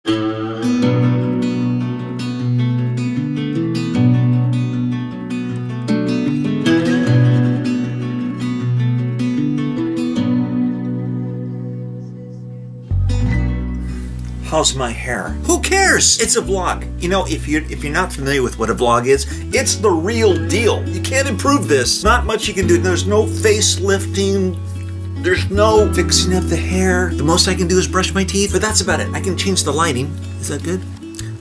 How's my hair? Who cares? It's a vlog. You know, if you're not familiar with what a vlog is, it's the real deal. You can't improve this. Not much you can do. There's no facelifting. There's no fixing up the hair. The most I can do is brush my teeth, but that's about it. I can change the lighting. Is that good?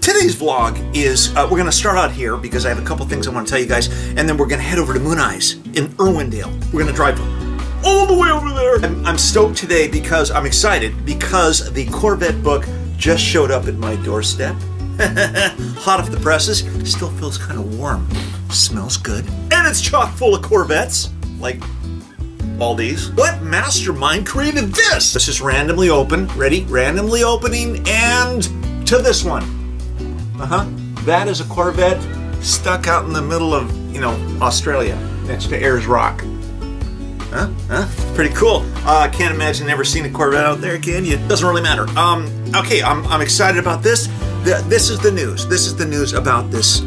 Today's vlog is, we're gonna start out here because I have a couple things I want to tell you guys, and then we're gonna head over to Mooneyes in Irwindale. We're gonna drive all the way over there. I'm stoked today because I'm excited because the Corvette book just showed up at my doorstep. Hot off the presses. Still feels kind of warm. Smells good. And it's chock full of Corvettes. Like all these. What mastermind created this? This is randomly open. Ready? Randomly opening and to this one. That is a Corvette stuck out in the middle of, you know, Australia next to Ayers Rock. Pretty cool. Can't imagine never seeing a Corvette out there, can you? Doesn't really matter. Okay, I'm excited about this. This is the news. This is the news about this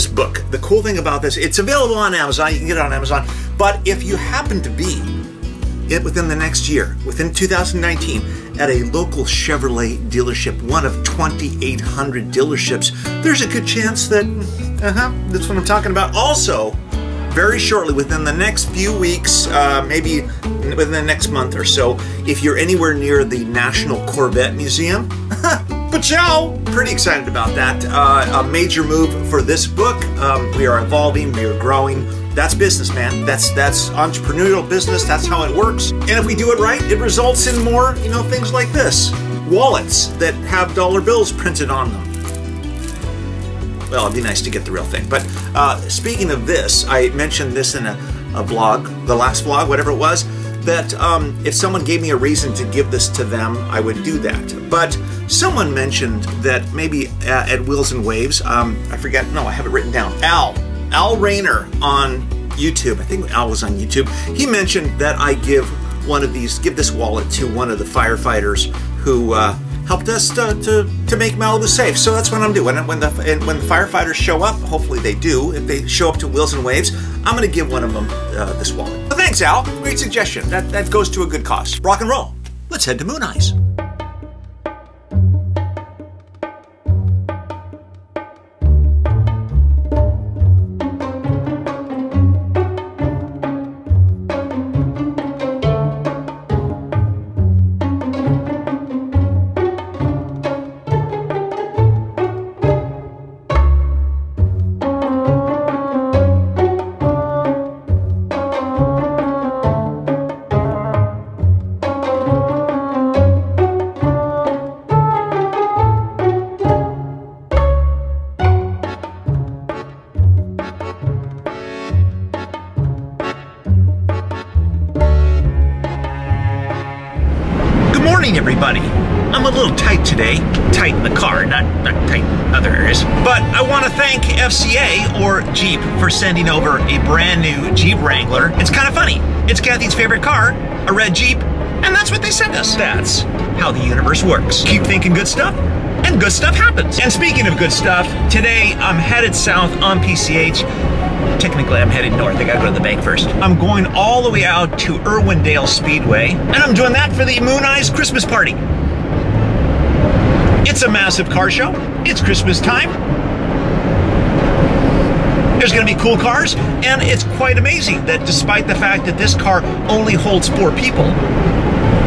book. The cool thing about this, it's available on Amazon. You can get it on Amazon. But if you happen to be within the next year, within 2019, at a local Chevrolet dealership, one of 2,800 dealerships, there's a good chance that, that's what I'm talking about. Also, very shortly, within the next few weeks, maybe within the next month or so, if you're anywhere near the National Corvette Museum, Pachow! Pretty excited about that. A major move for this book. We are evolving, we are growing. That's business, man. That's entrepreneurial business. That's how it works. And if we do it right, it results in more, you know, things like this. Wallets that have dollar bills printed on them. Well, it'd be nice to get the real thing. But speaking of this, I mentioned this in a vlog, the last vlog, whatever it was, that if someone gave me a reason to give this to them, I would do that. But someone mentioned that maybe at Wheels and Waves, I forget, no, I have it written down. Al Rayner on YouTube, I think Al was on YouTube, he mentioned that I give this wallet to one of the firefighters who helped us to make Malibu safe. So that's what I'm doing. When the firefighters show up, hopefully they do, if they show up to Wheels and Waves, I'm gonna give one of them this wallet. Well, thanks, Al. Great suggestion. That goes to a good cause. Rock and roll. Let's head to Mooneyes. Everybody, I'm a little tight today. Tight in the car, not tight in other areas. But I want to thank FCA, or Jeep, for sending over a brand new Jeep Wrangler. It's kind of funny. It's Kathy's favorite car, a red Jeep, and that's what they sent us. That's how the universe works. Keep thinking good stuff, and good stuff happens. And speaking of good stuff, today I'm headed south on PCH. Technically, I'm headed north. I gotta go to the bank first. I'm going all the way out to Irwindale Speedway, and I'm doing that for the Mooneyes Christmas party. It's a massive car show. It's Christmas time. There's gonna be cool cars, and it's quite amazing that despite the fact that this car only holds 4 people,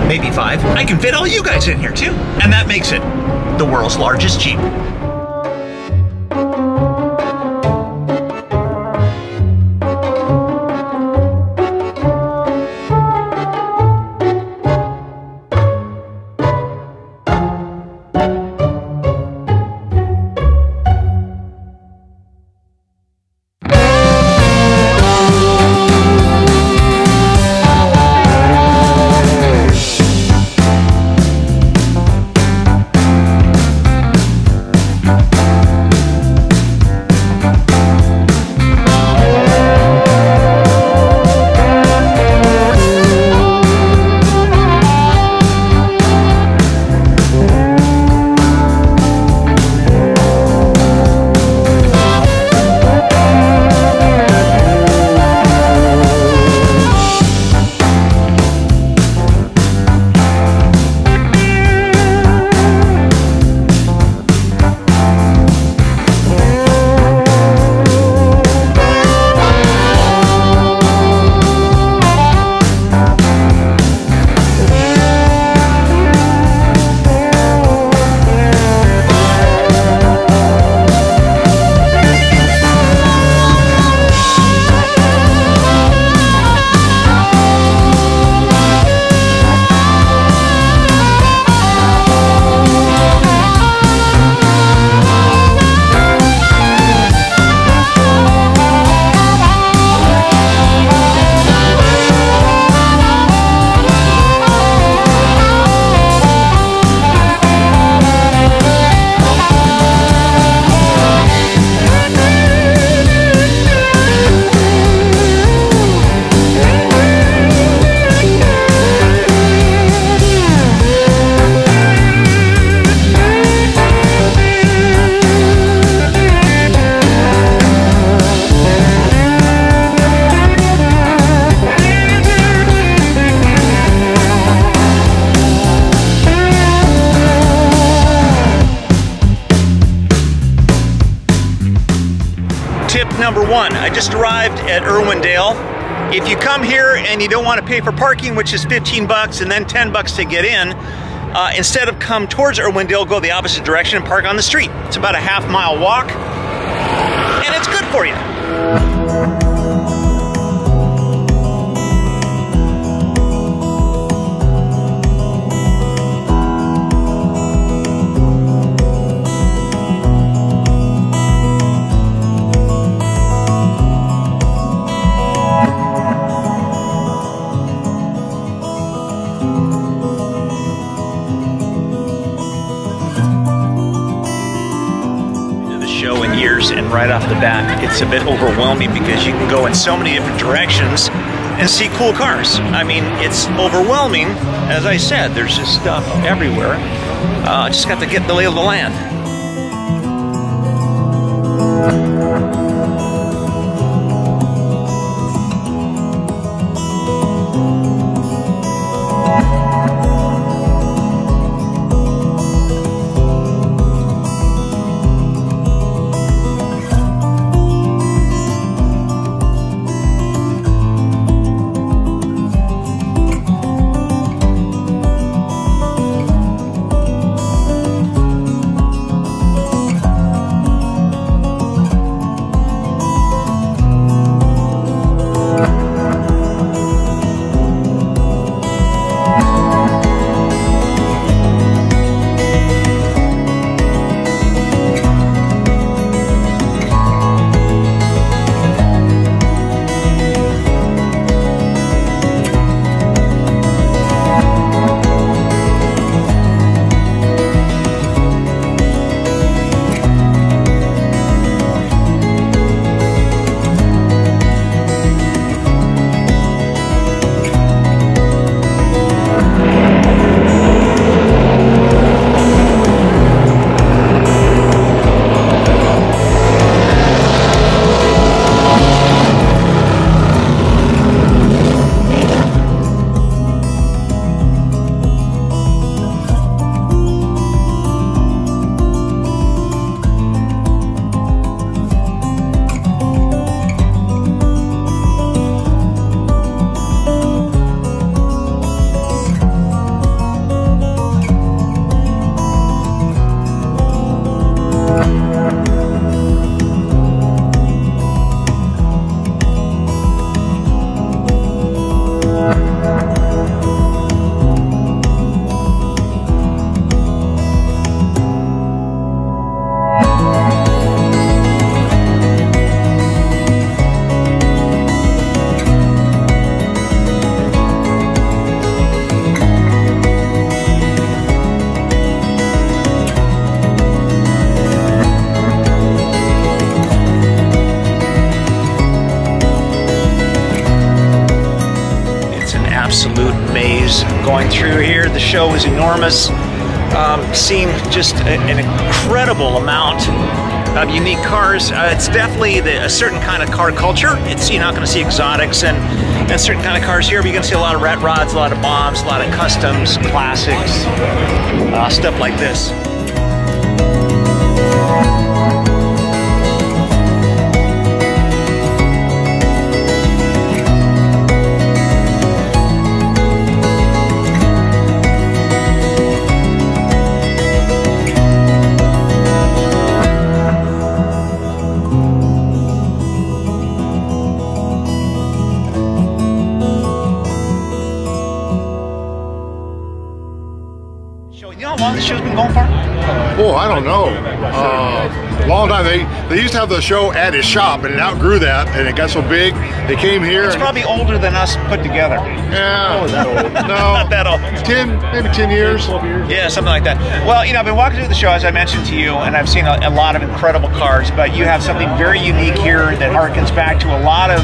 maybe 5, I can fit all you guys in here too. And that makes it the world's largest Jeep. one, I just arrived at Irwindale. If you come here and you don't want to pay for parking, which is 15 bucks and then 10 bucks to get in, instead of come towards Irwindale, go the opposite direction and park on the street. It's about a half-mile walk, and it's good for you. Show in years, and right off the bat it's a bit overwhelming because you can go in so many different directions and see cool cars. I mean, it's overwhelming. As I said, there's just stuff everywhere. Just got to get the lay of the land. Absolute maze going through here. The show is enormous. Seeing just an incredible amount of unique cars. It's definitely a certain kind of car culture. You're not going to see exotics and certain kind of cars here, but you're going to see a lot of rat rods, a lot of bombs, a lot of customs, classics, stuff like this. You know how long the show's been going for? Oh, I don't know. Long time. They used to have the show at his shop, and it outgrew that, and it got so big. They came here. It's probably older than us put together. Yeah. Oh, is that old? No. Not that old. 10, maybe 10 years. 12 years. Yeah, something like that. Well, you know, I've been walking through the show, as I mentioned to you, and I've seen a lot of incredible cars, but you have something very unique here that harkens back to a lot of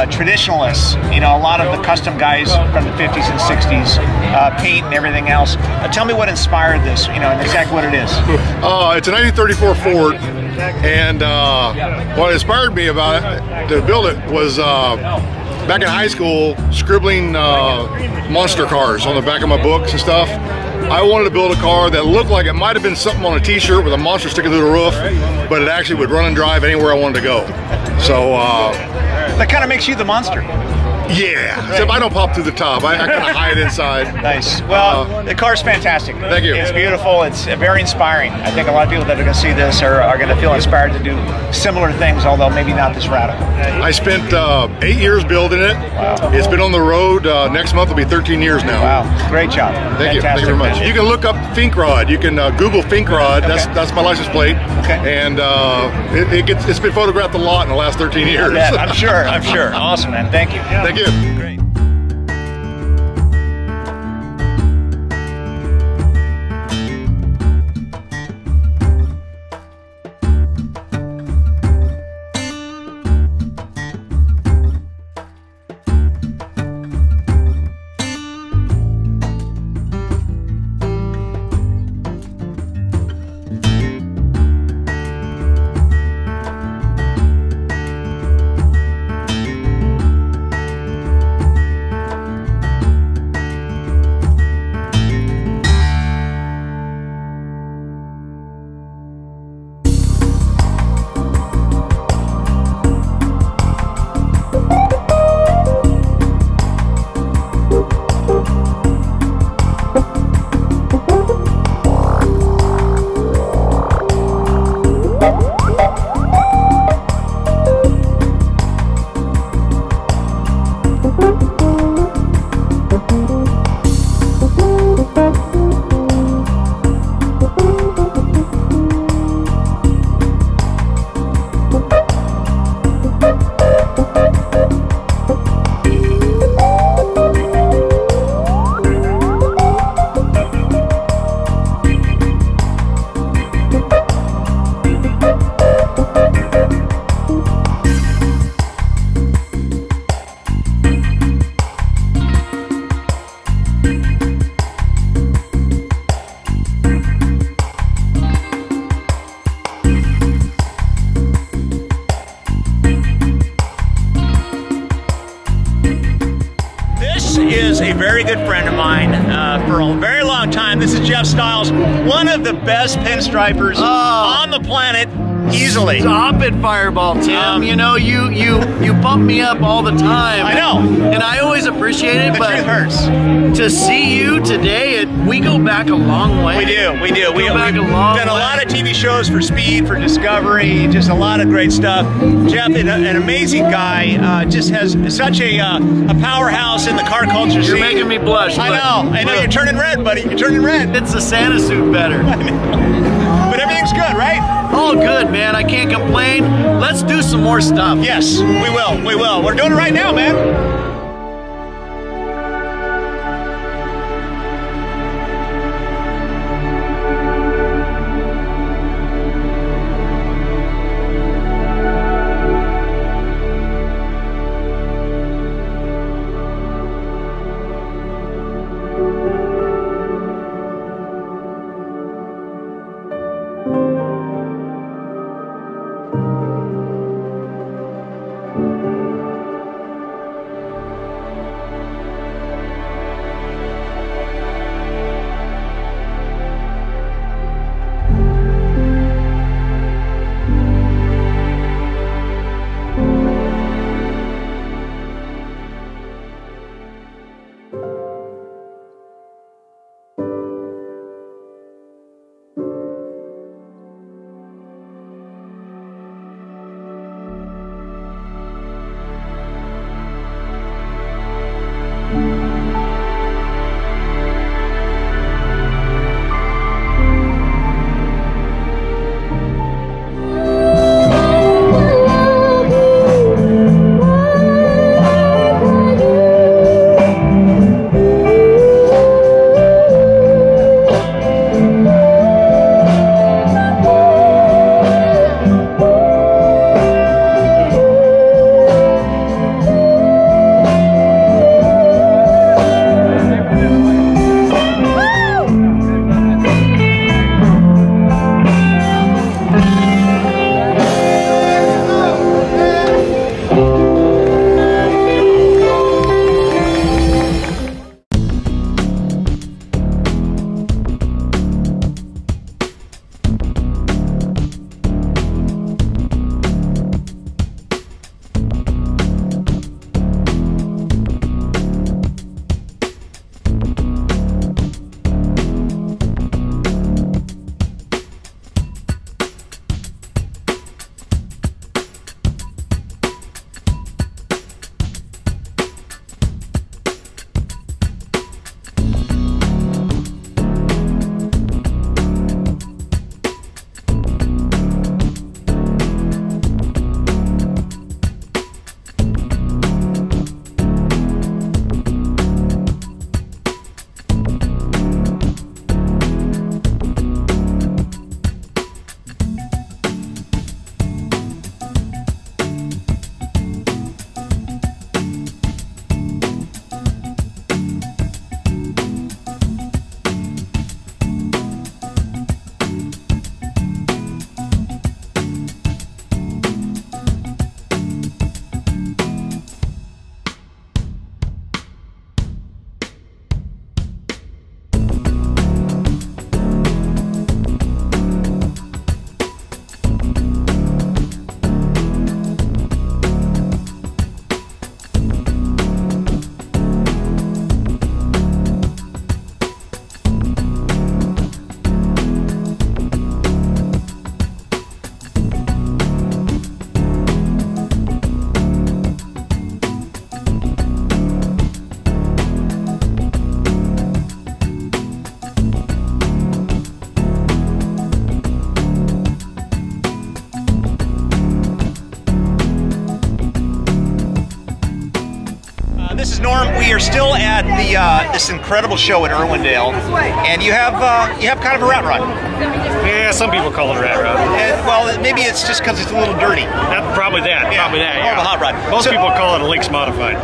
traditionalists, you know, a lot of the custom guys from the 50s and 60s, paint and everything else. Tell me what inspired this, you know, and exactly what it is. It's a 1934 Ford, and what inspired me about it, to build it, was back in high school, scribbling monster cars on the back of my books and stuff. I wanted to build a car that looked like it might have been something on a t-shirt with a monster sticking through the roof, but it actually would run and drive anywhere I wanted to go. So that kind of makes you the monster. yeah, except I don't pop through the top. I kind of hide inside. Nice. Well, the car's fantastic. Thank you. It's beautiful. It's very inspiring. I think a lot of people that are going to see this are going to feel inspired to do similar things, although maybe not this radical. I spent 8 years building it. Wow. It's been on the road. Next month will be 13 years now. Wow, great job. Thank you. Thank you very much. You can look up Fink Rod. You can Google Fink Rod. Okay. That's my license plate. Okay. And it's been photographed a lot in the last 13 years. Yeah, I'm sure. I'm sure. Awesome, man. Thank you. Thank you. Great. Is a very good friend of mine for a very long time. This is Jeff Stiles, one of the best pinstripers on the planet, easily. Stop it, Fireball Tim. You know, you bump me up all the time. I know. And I always appreciate it, The but truth hurts. to see you today, we go back a long way. We do. We've back a done long a way. lot of TV shows for Speed, for Discovery, just a lot of great stuff. Jeff, an amazing guy, just has such a powerhouse in the car culture scene. You're making me blush. I know, you're turning red, buddy. You're turning red. It's the Santa suit better. But everything's good, right? All good, man. I can't complain. Let's do some more stuff. Yes, we will. We will. We're doing it right now, man. we are still at the this incredible show in Irwindale, and you have kind of a rat rod. Yeah, some people call it a rat rod. Well, maybe it's just because it's a little dirty. Probably that. Yeah. Probably that. More of a hot rod. Most people call it a Lynx modified.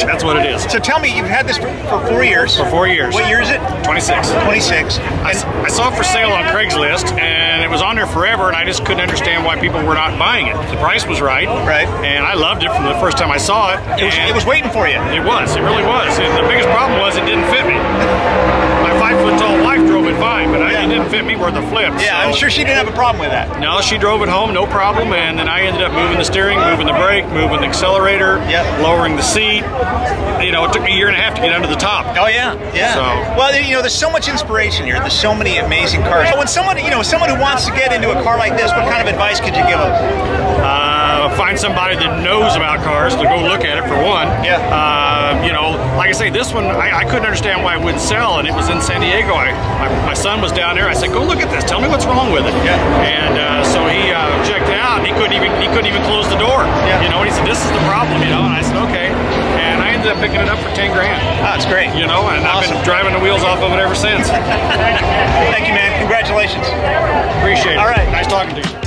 That's what it is. So tell me, you've had this for 4 years. For 4 years. What year is it? 26. 26. I saw it for sale on Craigslist, and it was on there forever, and I just couldn't understand why people were not buying it. The price was right. Right. And I loved it from the first time I saw it. It was waiting for you. It was. It really was. And the biggest problem was it didn't fit me. My 5-foot-tall wife drove it fine, but it didn't fit me worth a flip. Yeah, so. I'm sure she didn't have a problem with that. No, she drove it home, no problem, and then I ended up moving the steering, moving the brake, moving the accelerator, lowering the seat. You know, it took me a year and a half to get under the top. Oh yeah, yeah. So, well, you know, there's so much inspiration here. There's so many amazing cars. So when someone, someone who wants to get into a car like this, what kind of advice could you give them? Find somebody that knows about cars to go look at it for one. Yeah. You know, like I say, this one I couldn't understand why it wouldn't sell, and it was in San Diego. My son was down there. I said, "Go look at this. Tell me what's wrong with it." Yeah. And so he checked it out. And he couldn't even close the door. Yeah. You know, and he said, "This is the problem." You know, and I said, "Okay." And I ended up picking it up for 10 grand. Oh, that's great. You know, and awesome. I've been driving the wheels off of it ever since. Thank you, man. Congratulations. Appreciate it. All right. Nice talking to you.